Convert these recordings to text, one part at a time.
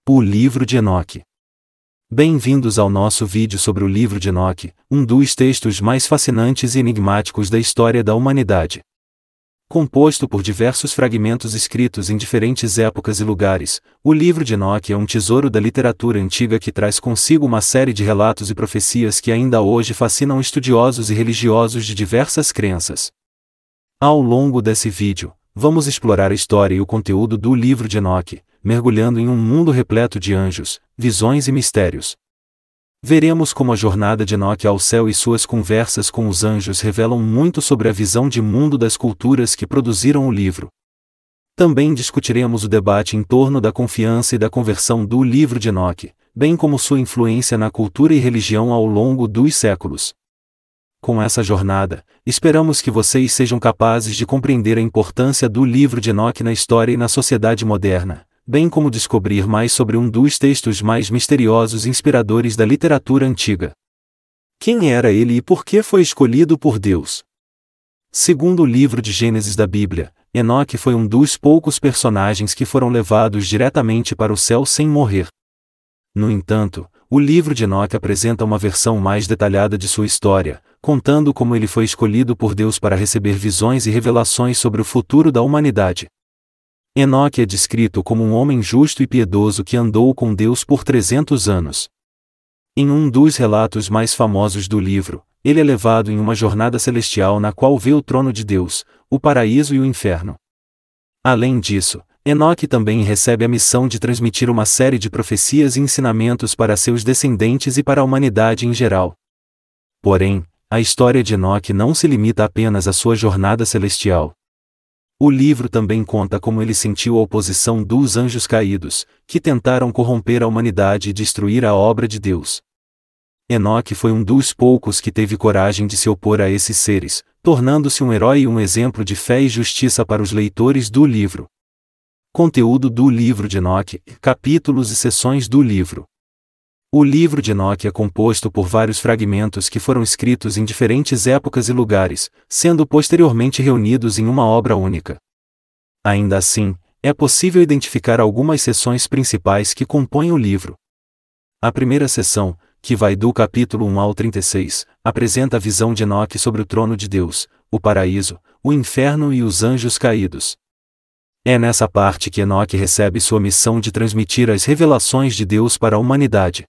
O livro de Enoque. Bem-vindos ao nosso vídeo sobre o livro de Enoque, um dos textos mais fascinantes e enigmáticos da história da humanidade. Composto por diversos fragmentos escritos em diferentes épocas e lugares, o livro de Enoque é um tesouro da literatura antiga que traz consigo uma série de relatos e profecias que ainda hoje fascinam estudiosos e religiosos de diversas crenças. Ao longo desse vídeo, vamos explorar a história e o conteúdo do livro de Enoque, mergulhando em um mundo repleto de anjos, visões e mistérios. Veremos como a jornada de Enoque ao céu e suas conversas com os anjos revelam muito sobre a visão de mundo das culturas que produziram o livro. Também discutiremos o debate em torno da confiança e da conversão do livro de Enoque, bem como sua influência na cultura e religião ao longo dos séculos. Com essa jornada, esperamos que vocês sejam capazes de compreender a importância do livro de Enoque na história e na sociedade moderna, bem como descobrir mais sobre um dos textos mais misteriosos e inspiradores da literatura antiga. Quem era ele e por que foi escolhido por Deus? Segundo o livro de Gênesis da Bíblia, Enoque foi um dos poucos personagens que foram levados diretamente para o céu sem morrer. No entanto, o livro de Enoque apresenta uma versão mais detalhada de sua história, contando como ele foi escolhido por Deus para receber visões e revelações sobre o futuro da humanidade. Enoque é descrito como um homem justo e piedoso que andou com Deus por 300 anos. Em um dos relatos mais famosos do livro, ele é levado em uma jornada celestial na qual vê o trono de Deus, o paraíso e o inferno. Além disso, Enoque também recebe a missão de transmitir uma série de profecias e ensinamentos para seus descendentes e para a humanidade em geral. Porém, a história de Enoque não se limita apenas à sua jornada celestial. O livro também conta como ele sentiu a oposição dos anjos caídos, que tentaram corromper a humanidade e destruir a obra de Deus. Enoque foi um dos poucos que teve coragem de se opor a esses seres, tornando-se um herói e um exemplo de fé e justiça para os leitores do livro. Conteúdo do livro de Enoque, capítulos e seções do livro. O livro de Enoque é composto por vários fragmentos que foram escritos em diferentes épocas e lugares, sendo posteriormente reunidos em uma obra única. Ainda assim, é possível identificar algumas seções principais que compõem o livro. A primeira seção, que vai do capítulo 1 ao 36, apresenta a visão de Enoque sobre o trono de Deus, o paraíso, o inferno e os anjos caídos. É nessa parte que Enoque recebe sua missão de transmitir as revelações de Deus para a humanidade.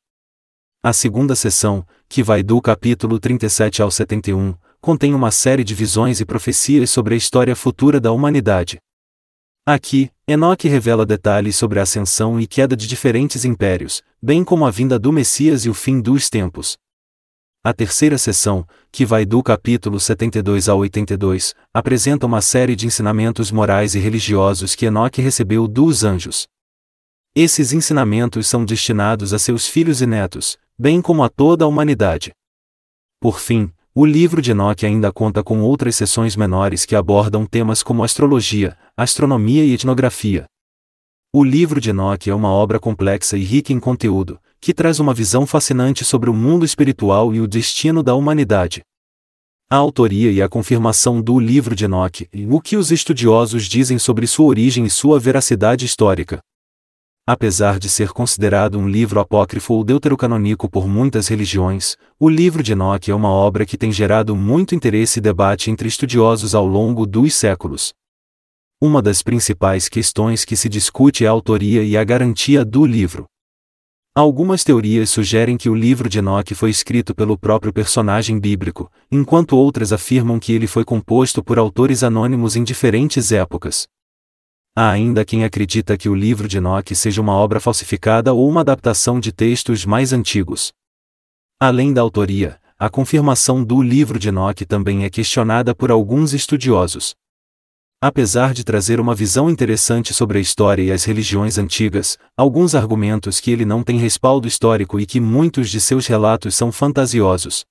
A segunda seção, que vai do capítulo 37 ao 71, contém uma série de visões e profecias sobre a história futura da humanidade. Aqui, Enoque revela detalhes sobre a ascensão e queda de diferentes impérios, bem como a vinda do Messias e o fim dos tempos. A terceira seção, que vai do capítulo 72 ao 82, apresenta uma série de ensinamentos morais e religiosos que Enoque recebeu dos anjos. Esses ensinamentos são destinados a seus filhos e netos, bem como a toda a humanidade. Por fim, o livro de Enoque ainda conta com outras seções menores que abordam temas como astrologia, astronomia e etnografia. O livro de Enoque é uma obra complexa e rica em conteúdo, que traz uma visão fascinante sobre o mundo espiritual e o destino da humanidade. A autoria e a confirmação do livro de Enoque, e o que os estudiosos dizem sobre sua origem e sua veracidade histórica. Apesar de ser considerado um livro apócrifo ou deuterocanônico por muitas religiões, o livro de Enoque é uma obra que tem gerado muito interesse e debate entre estudiosos ao longo dos séculos. Uma das principais questões que se discute é a autoria e a garantia do livro. Algumas teorias sugerem que o livro de Enoque foi escrito pelo próprio personagem bíblico, enquanto outras afirmam que ele foi composto por autores anônimos em diferentes épocas. Há ainda quem acredita que o livro de Enoque seja uma obra falsificada ou uma adaptação de textos mais antigos. Além da autoria, a confirmação do livro de Enoque também é questionada por alguns estudiosos. Apesar de trazer uma visão interessante sobre a história e as religiões antigas, alguns argumentos que ele não tem respaldo histórico e que muitos de seus relatos são fantasiosos.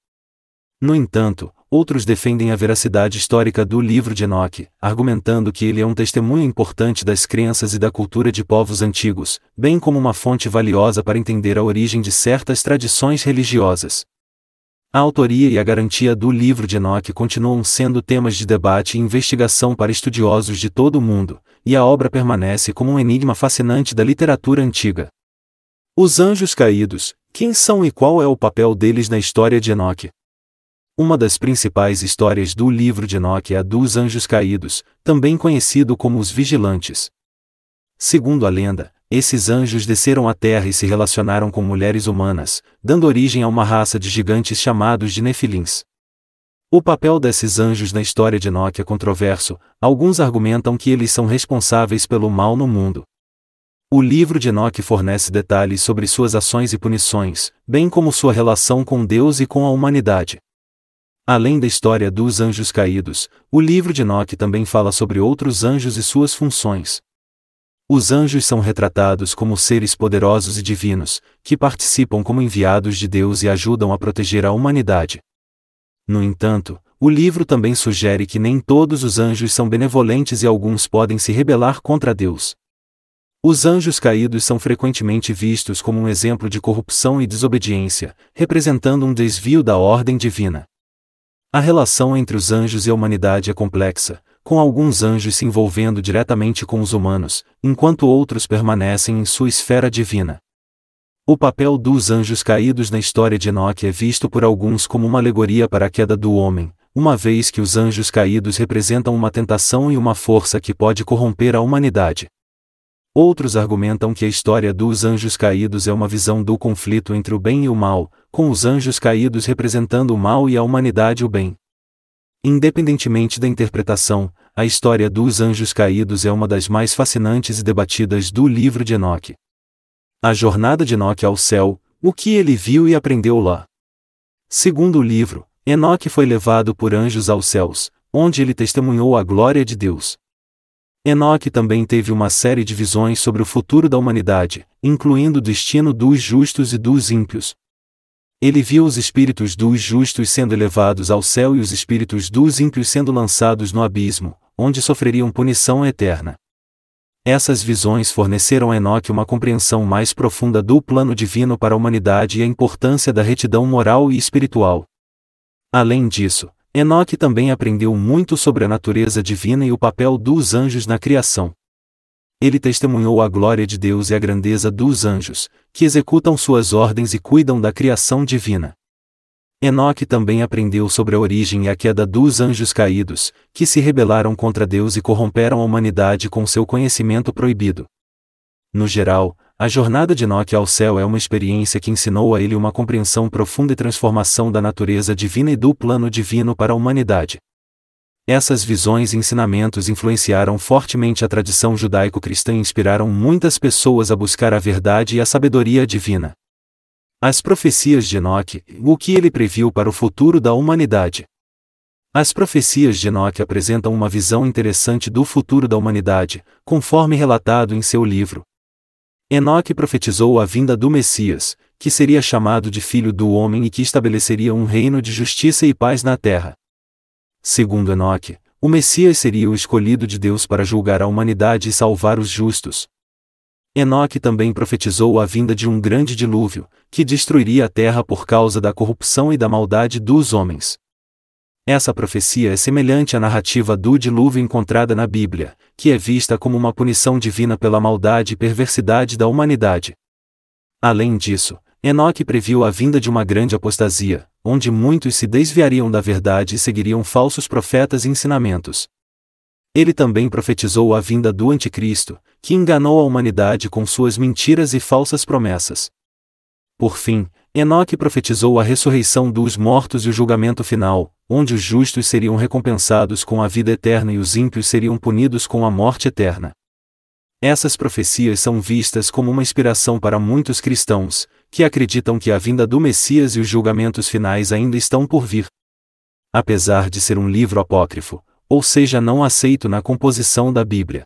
No entanto, outros defendem a veracidade histórica do livro de Enoque, argumentando que ele é um testemunho importante das crenças e da cultura de povos antigos, bem como uma fonte valiosa para entender a origem de certas tradições religiosas. A autoria e a garantia do livro de Enoque continuam sendo temas de debate e investigação para estudiosos de todo o mundo, e a obra permanece como um enigma fascinante da literatura antiga. Os anjos caídos, quem são e qual é o papel deles na história de Enoque? Uma das principais histórias do livro de Enoque é a dos anjos caídos, também conhecido como os vigilantes. Segundo a lenda, esses anjos desceram à terra e se relacionaram com mulheres humanas, dando origem a uma raça de gigantes chamados de Nefilins. O papel desses anjos na história de Enoque é controverso. Alguns argumentam que eles são responsáveis pelo mal no mundo. O livro de Enoque fornece detalhes sobre suas ações e punições, bem como sua relação com Deus e com a humanidade. Além da história dos anjos caídos, o livro de Enoque também fala sobre outros anjos e suas funções. Os anjos são retratados como seres poderosos e divinos, que participam como enviados de Deus e ajudam a proteger a humanidade. No entanto, o livro também sugere que nem todos os anjos são benevolentes e alguns podem se rebelar contra Deus. Os anjos caídos são frequentemente vistos como um exemplo de corrupção e desobediência, representando um desvio da ordem divina. A relação entre os anjos e a humanidade é complexa, com alguns anjos se envolvendo diretamente com os humanos, enquanto outros permanecem em sua esfera divina. O papel dos anjos caídos na história de Enoque é visto por alguns como uma alegoria para a queda do homem, uma vez que os anjos caídos representam uma tentação e uma força que pode corromper a humanidade. Outros argumentam que a história dos anjos caídos é uma visão do conflito entre o bem e o mal, com os anjos caídos representando o mal e a humanidade o bem. Independentemente da interpretação, a história dos anjos caídos é uma das mais fascinantes e debatidas do livro de Enoque. A jornada de Enoque ao céu, o que ele viu e aprendeu lá. Segundo o livro, Enoque foi levado por anjos aos céus, onde ele testemunhou a glória de Deus. Enoque também teve uma série de visões sobre o futuro da humanidade, incluindo o destino dos justos e dos ímpios. Ele viu os espíritos dos justos sendo elevados ao céu e os espíritos dos ímpios sendo lançados no abismo, onde sofreriam punição eterna. Essas visões forneceram a Enoque uma compreensão mais profunda do plano divino para a humanidade e a importância da retidão moral e espiritual. Além disso, Enoque também aprendeu muito sobre a natureza divina e o papel dos anjos na criação. Ele testemunhou a glória de Deus e a grandeza dos anjos, que executam suas ordens e cuidam da criação divina. Enoque também aprendeu sobre a origem e a queda dos anjos caídos, que se rebelaram contra Deus e corromperam a humanidade com seu conhecimento proibido. No geral, a jornada de Enoque ao céu é uma experiência que ensinou a ele uma compreensão profunda e transformação da natureza divina e do plano divino para a humanidade. Essas visões e ensinamentos influenciaram fortemente a tradição judaico-cristã e inspiraram muitas pessoas a buscar a verdade e a sabedoria divina. As profecias de Enoque, o que ele previu para o futuro da humanidade. As profecias de Enoque apresentam uma visão interessante do futuro da humanidade, conforme relatado em seu livro. Enoque profetizou a vinda do Messias, que seria chamado de Filho do Homem e que estabeleceria um reino de justiça e paz na terra. Segundo Enoque, o Messias seria o escolhido de Deus para julgar a humanidade e salvar os justos. Enoque também profetizou a vinda de um grande dilúvio, que destruiria a terra por causa da corrupção e da maldade dos homens. Essa profecia é semelhante à narrativa do dilúvio encontrada na Bíblia, que é vista como uma punição divina pela maldade e perversidade da humanidade. Além disso, Enoque previu a vinda de uma grande apostasia, onde muitos se desviariam da verdade e seguiriam falsos profetas e ensinamentos. Ele também profetizou a vinda do Anticristo, que enganou a humanidade com suas mentiras e falsas promessas. Por fim, Enoque profetizou a ressurreição dos mortos e o julgamento final, onde os justos seriam recompensados com a vida eterna e os ímpios seriam punidos com a morte eterna. Essas profecias são vistas como uma inspiração para muitos cristãos, que acreditam que a vinda do Messias e os julgamentos finais ainda estão por vir. Apesar de ser um livro apócrifo, ou seja, não aceito na composição da Bíblia,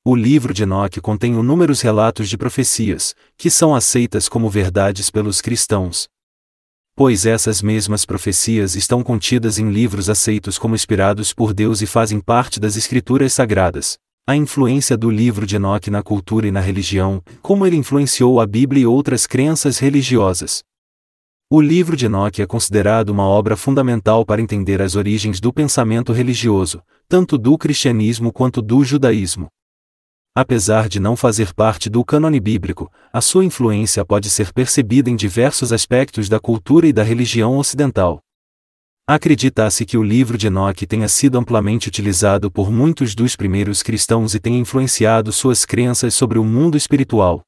o livro de Enoque contém inúmeros relatos de profecias, que são aceitas como verdades pelos cristãos. Pois essas mesmas profecias estão contidas em livros aceitos como inspirados por Deus e fazem parte das Escrituras Sagradas. A influência do livro de Enoque na cultura e na religião, como ele influenciou a Bíblia e outras crenças religiosas. O livro de Enoque é considerado uma obra fundamental para entender as origens do pensamento religioso, tanto do cristianismo quanto do judaísmo. Apesar de não fazer parte do cânone bíblico, a sua influência pode ser percebida em diversos aspectos da cultura e da religião ocidental. Acredita-se que o livro de Enoque tenha sido amplamente utilizado por muitos dos primeiros cristãos e tenha influenciado suas crenças sobre o mundo espiritual.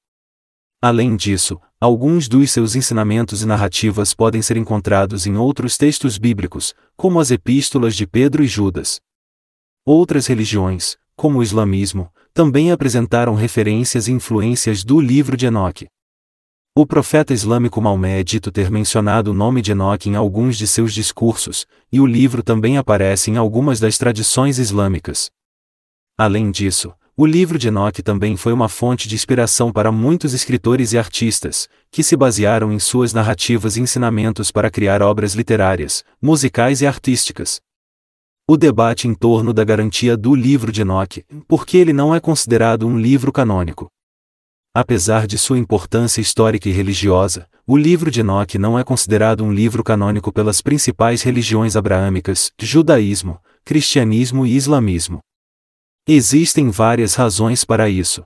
Além disso, alguns dos seus ensinamentos e narrativas podem ser encontrados em outros textos bíblicos, como as epístolas de Pedro e Judas. Outras religiões, como o islamismo, também apresentaram referências e influências do livro de Enoque. O profeta islâmico Maomé é dito ter mencionado o nome de Enoque em alguns de seus discursos, e o livro também aparece em algumas das tradições islâmicas. Além disso, o livro de Enoque também foi uma fonte de inspiração para muitos escritores e artistas, que se basearam em suas narrativas e ensinamentos para criar obras literárias, musicais e artísticas. O debate em torno da garantia do livro de Enoque, porque ele não é considerado um livro canônico. Apesar de sua importância histórica e religiosa, o livro de Enoque não é considerado um livro canônico pelas principais religiões abraâmicas, judaísmo, cristianismo e islamismo. Existem várias razões para isso.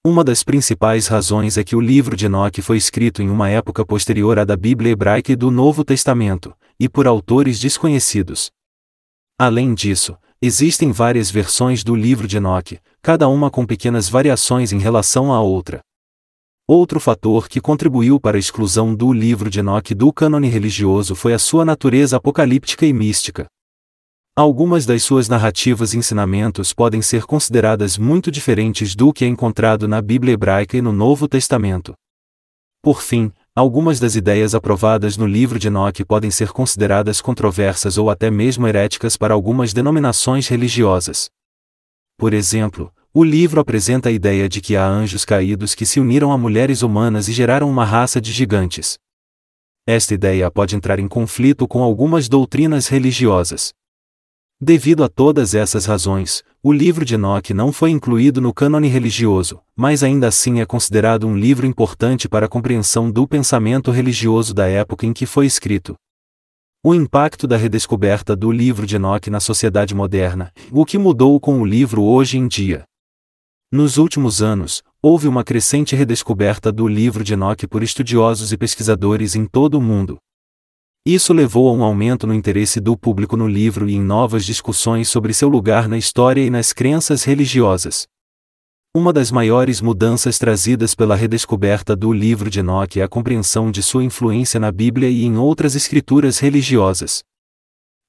Uma das principais razões é que o livro de Enoque foi escrito em uma época posterior à da Bíblia hebraica e do Novo Testamento, e por autores desconhecidos. Além disso, existem várias versões do livro de Enoque, cada uma com pequenas variações em relação à outra. Outro fator que contribuiu para a exclusão do livro de Enoque do cânone religioso foi a sua natureza apocalíptica e mística. Algumas das suas narrativas e ensinamentos podem ser consideradas muito diferentes do que é encontrado na Bíblia hebraica e no Novo Testamento. Por fim, algumas das ideias aprovadas no livro de Enoque podem ser consideradas controversas ou até mesmo heréticas para algumas denominações religiosas. Por exemplo, o livro apresenta a ideia de que há anjos caídos que se uniram a mulheres humanas e geraram uma raça de gigantes. Esta ideia pode entrar em conflito com algumas doutrinas religiosas. Devido a todas essas razões, o livro de Enoque não foi incluído no cânone religioso, mas ainda assim é considerado um livro importante para a compreensão do pensamento religioso da época em que foi escrito. O impacto da redescoberta do livro de Enoque na sociedade moderna, o que mudou com o livro hoje em dia. Nos últimos anos, houve uma crescente redescoberta do livro de Enoque por estudiosos e pesquisadores em todo o mundo. Isso levou a um aumento no interesse do público no livro e em novas discussões sobre seu lugar na história e nas crenças religiosas. Uma das maiores mudanças trazidas pela redescoberta do livro de Enoque é a compreensão de sua influência na Bíblia e em outras escrituras religiosas.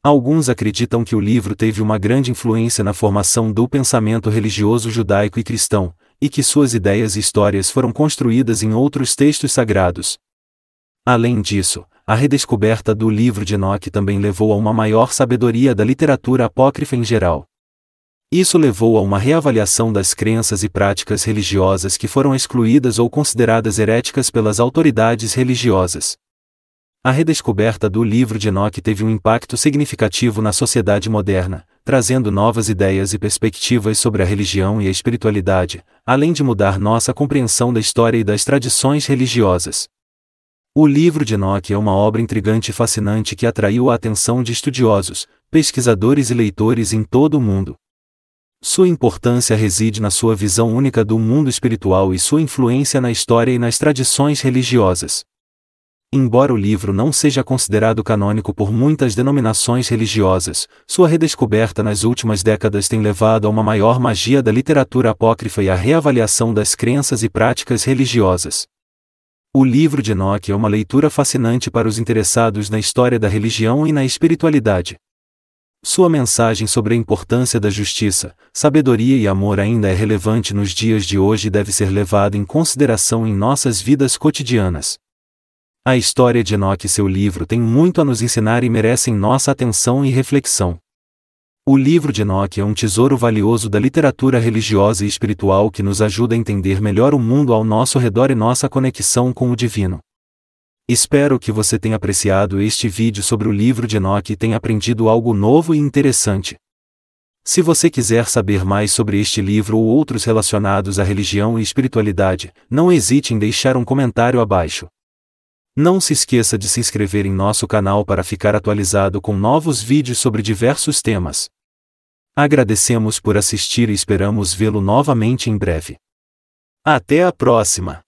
Alguns acreditam que o livro teve uma grande influência na formação do pensamento religioso judaico e cristão, e que suas ideias e histórias foram construídas em outros textos sagrados. Além disso, a redescoberta do livro de Enoque também levou a uma maior sabedoria da literatura apócrifa em geral. Isso levou a uma reavaliação das crenças e práticas religiosas que foram excluídas ou consideradas heréticas pelas autoridades religiosas. A redescoberta do livro de Enoque teve um impacto significativo na sociedade moderna, trazendo novas ideias e perspectivas sobre a religião e a espiritualidade, além de mudar nossa compreensão da história e das tradições religiosas. O livro de Enoque é uma obra intrigante e fascinante que atraiu a atenção de estudiosos, pesquisadores e leitores em todo o mundo. Sua importância reside na sua visão única do mundo espiritual e sua influência na história e nas tradições religiosas. Embora o livro não seja considerado canônico por muitas denominações religiosas, sua redescoberta nas últimas décadas tem levado a uma maior magia da literatura apócrifa e à reavaliação das crenças e práticas religiosas. O livro de Enoque é uma leitura fascinante para os interessados na história da religião e na espiritualidade. Sua mensagem sobre a importância da justiça, sabedoria e amor ainda é relevante nos dias de hoje e deve ser levada em consideração em nossas vidas cotidianas. A história de Enoque e seu livro tem muito a nos ensinar e merecem nossa atenção e reflexão. O livro de Enoque é um tesouro valioso da literatura religiosa e espiritual que nos ajuda a entender melhor o mundo ao nosso redor e nossa conexão com o divino. Espero que você tenha apreciado este vídeo sobre o livro de Enoque e tenha aprendido algo novo e interessante. Se você quiser saber mais sobre este livro ou outros relacionados à religião e espiritualidade, não hesite em deixar um comentário abaixo. Não se esqueça de se inscrever em nosso canal para ficar atualizado com novos vídeos sobre diversos temas. Agradecemos por assistir e esperamos vê-lo novamente em breve. Até a próxima!